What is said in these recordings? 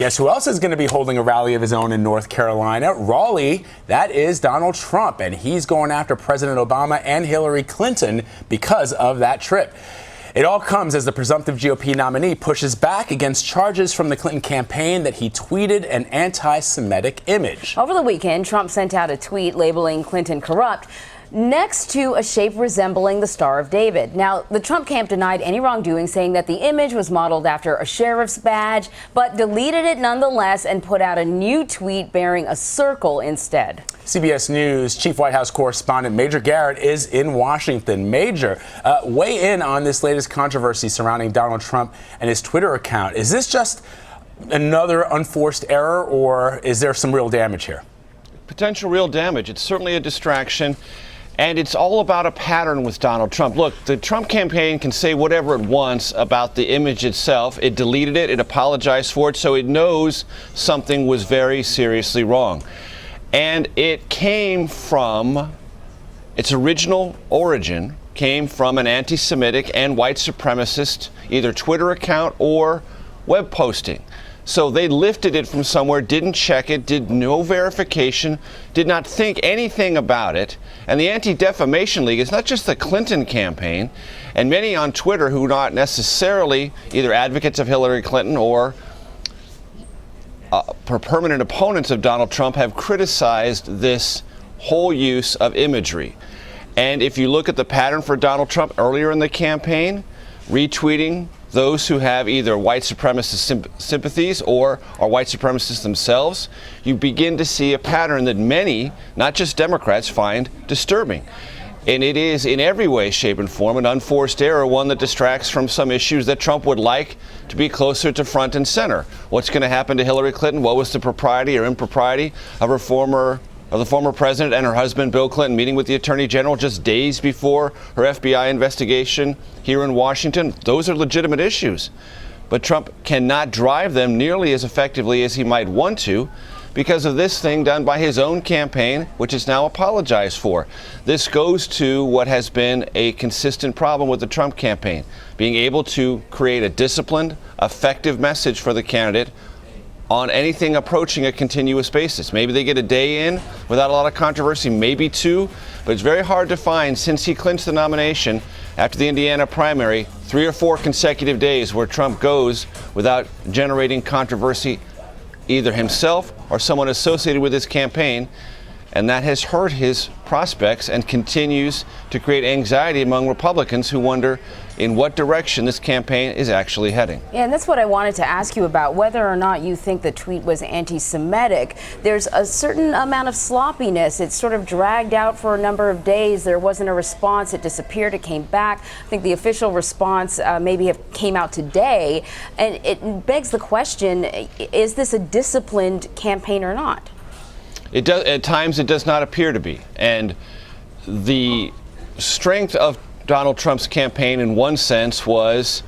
Guess who else is going to be holding a rally of his own in North Carolina? Raleigh. That is Donald Trump, and he's going after President Obama and Hillary Clinton because of that trip. It all comes as the presumptive GOP nominee pushes back against charges from the Clinton campaign that he tweeted an anti-Semitic image. Over the weekend, Trump sent out a tweet labeling Clinton corrupt next to a shape resembling the Star of David. Now, the Trump camp denied any wrongdoing, saying that the image was modeled after a sheriff's badge, but deleted it nonetheless and put out a new tweet bearing a circle instead. CBS News Chief White House correspondent Major Garrett is in Washington. Major, weigh in on this latest controversy surrounding Donald Trump and his Twitter account. Is this just another unforced error, or is there some real damage here? Potential real damage. It's certainly a distraction. And it's all about a pattern with Donald Trump. Look, the Trump campaign can say whatever it wants about the image itself. It deleted it. It apologized for it. So it knows something was very seriously wrong. And it came from, its original origin came from an anti-Semitic and white supremacist either Twitter account or web posting. So they lifted it from somewhere, didn't check it, did no verification, did not think anything about it. And the Anti-Defamation League is not just the Clinton campaign, and many on Twitter who are not necessarily either advocates of Hillary Clinton or permanent opponents of Donald Trump have criticized this whole use of imagery. And if you look at the pattern for Donald Trump earlier in the campaign, retweeting those who have either white supremacist sympathies or are white supremacists themselves, you begin to see a pattern that many, not just Democrats, find disturbing. And it is in every way, shape, and form an unforced error, one that distracts from some issues that Trump would like to be closer to front and center. What's going to happen to Hillary Clinton? What was the propriety or impropriety of the former president and her husband, Bill Clinton, meeting with the Attorney General just days before her FBI investigation here in Washington? Those are legitimate issues. But Trump cannot drive them nearly as effectively as he might want to because of this thing done by his own campaign, which is now apologized for. This goes to what has been a consistent problem with the Trump campaign, being able to create a disciplined, effective message for the candidate on anything approaching a continuous basis. Maybe they get a day in without a lot of controversy, maybe two, but it's very hard to find since he clinched the nomination after the Indiana primary, 3 or 4 consecutive days where Trump goes without generating controversy either himself or someone associated with his campaign. And that has hurt his prospects and continues to create anxiety among Republicans who wonder in what direction this campaign is actually heading. Yeah, and that's what I wanted to ask you about, whether or not you think the tweet was anti-Semitic. There's a certain amount of sloppiness. It sort of dragged out for a number of days. There wasn't a response. It disappeared. It came back. I think the official response came out today. And it begs the question, is this a disciplined campaign or not? It does, at times it does not appear to be. And the strength of Donald Trump's campaign in one sense was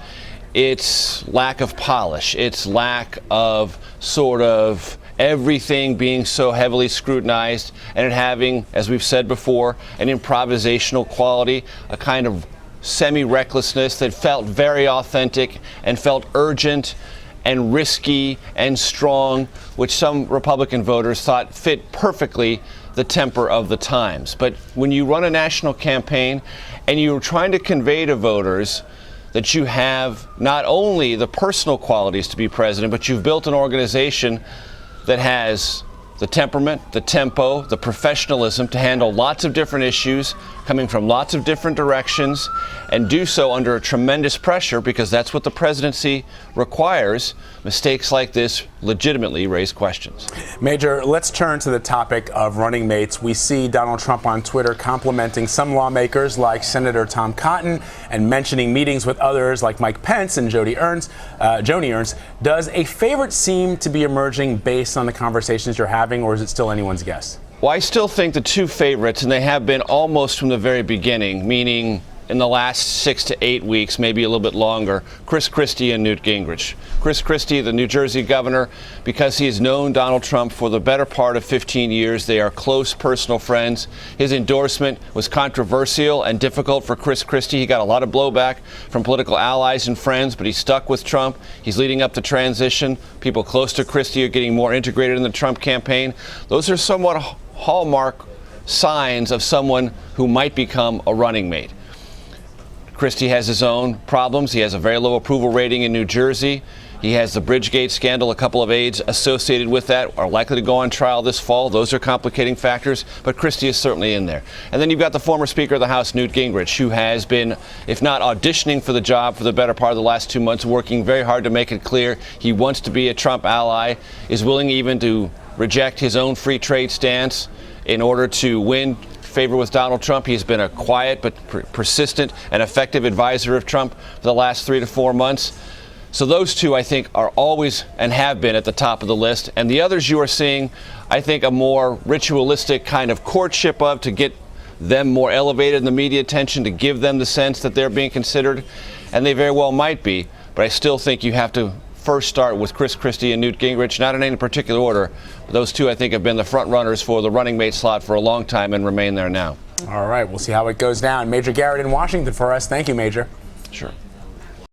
its lack of polish, its lack of sort of everything being so heavily scrutinized and it having, as we've said before, an improvisational quality, a kind of semi-recklessness that felt very authentic and felt urgent and risky and strong, which some Republican voters thought fit perfectly the temper of the times. But when you run a national campaign and you're trying to convey to voters that you have not only the personal qualities to be president, but you've built an organization that has the temperament, the tempo, the professionalism to handle lots of different issues coming from lots of different directions and do so under a tremendous pressure because that's what the presidency requires. Mistakes like this legitimately raise questions. Major, let's turn to the topic of running mates. We see Donald Trump on Twitter complimenting some lawmakers like Senator Tom Cotton and mentioning meetings with others like Mike Pence and Joni Ernst. Does a favorite seem to be emerging based on the conversations you're having, or is it still anyone's guess? Well, I still think the two favorites, and they have been almost from the very beginning, meaning in the last 6 to 8 weeks, maybe a little bit longer, Chris Christie and Newt Gingrich. Chris Christie, the New Jersey governor, because he has known Donald Trump for the better part of 15 years. They are close personal friends. His endorsement was controversial and difficult for Chris Christie. He got a lot of blowback from political allies and friends, but he stuck with Trump. He's leading up the transition. People close to Christie are getting more integrated in the Trump campaign. Those are somewhat hallmark signs of someone who might become a running mate. Christie has his own problems. He has a very low approval rating in New Jersey. He has the Bridgegate scandal. A couple of aides associated with that are likely to go on trial this fall. Those are complicating factors, but Christie is certainly in there. And then you've got the former Speaker of the House, Newt Gingrich, who has been, if not auditioning for the job for the better part of the last 2 months, working very hard to make it clear he wants to be a Trump ally, is willing even to reject his own free trade stance in order to win favor with Donald Trump. He's been a quiet but persistent and effective advisor of Trump for the last 3 to 4 months. So those two, I think, are always and have been at the top of the list. And the others you are seeing, I think, a more ritualistic kind of courtship of, to get them more elevated in the media attention, to give them the sense that they're being considered. And they very well might be. But I still think you have to first start with Chris Christie and Newt Gingrich, not in any particular order. But those two, I think, have been the front runners for the running mate slot for a long time and remain there now. All right, we'll see how it goes down. Major Garrett in Washington for us. Thank you, Major. Sure.